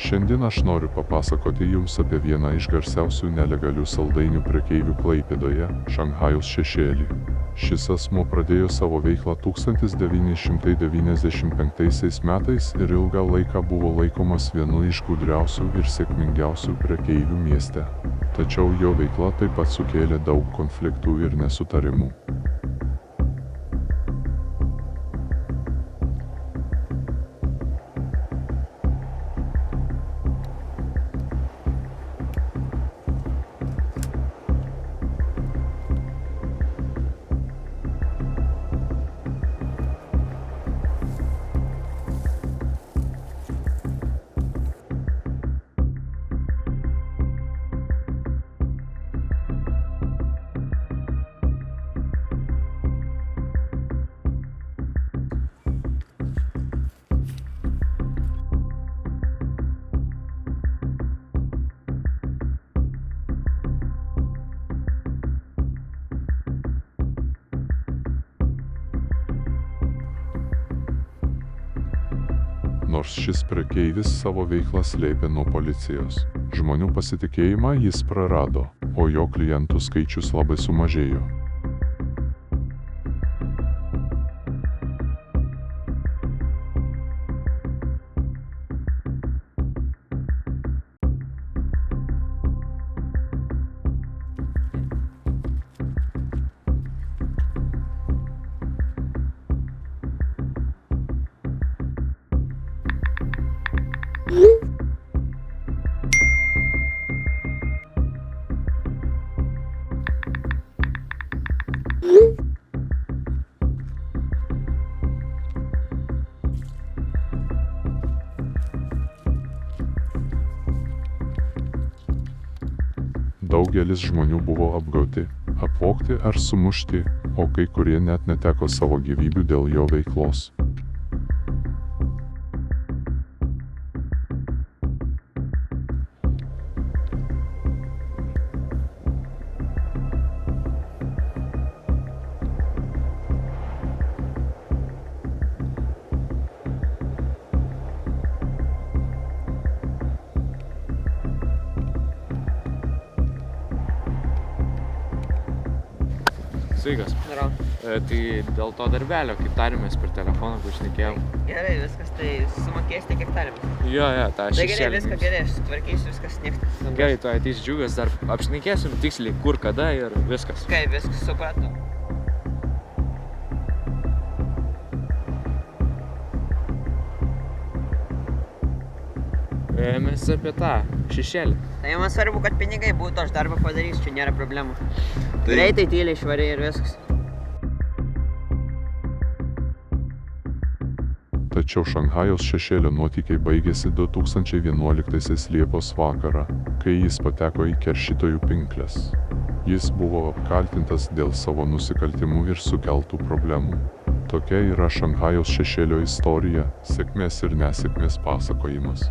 Šiandien aš noriu papasakoti jums apie vieną iš garsiausių nelegalių saldainių prekeivių Klaipėdoje – Šanchajaus šešėlį. Šis asmuo pradėjo savo veiklą 1995 metais ir ilgą laiką buvo laikomas vienu iš gudriausių ir sėkmingiausių prekeivių mieste. Tačiau jo veikla taip pat sukėlė daug konfliktų ir nesutarimų. Nors šis prekeivis savo veiklą slėpė nuo policijos, žmonių pasitikėjimą jis prarado, o jo klientų skaičius labai sumažėjo. Daugelis žmonių buvo apgauti, apvogti ar sumušti, o kai kurie net neteko savo gyvybių dėl jo veiklos. Sveikas. Tai dėl to darbelio, kaip tarėmės per telefoną, kur šnekėjom. Gerai, viskas, tai sumokėsite, kiek tarėmės. Jo, tą Tai šešėlį. gerai, viską gerai, aš sutvarkysiu, viskas niekti. Gerai, tu ateis džiugas, dar apšnekėsim tiksliai kur, kada ir viskas. Kaip, viskas supratau. Mes apie tą šešėlį. Tai man svarbu, kad pinigai būtų, aš darbą padarysiu, čia nėra problemų. Greitai, tyliai, švariai ir viskas. Tačiau Šanchajaus šešėlio nuotykiai baigėsi 2011 Liepos vakarą, kai jis pateko į keršytojų pinkles. Jis buvo apkaltintas dėl savo nusikaltimų ir sukeltų problemų. Tokia yra Šanchajaus šešėlio istorija, sėkmės ir nesėkmės pasakojimas.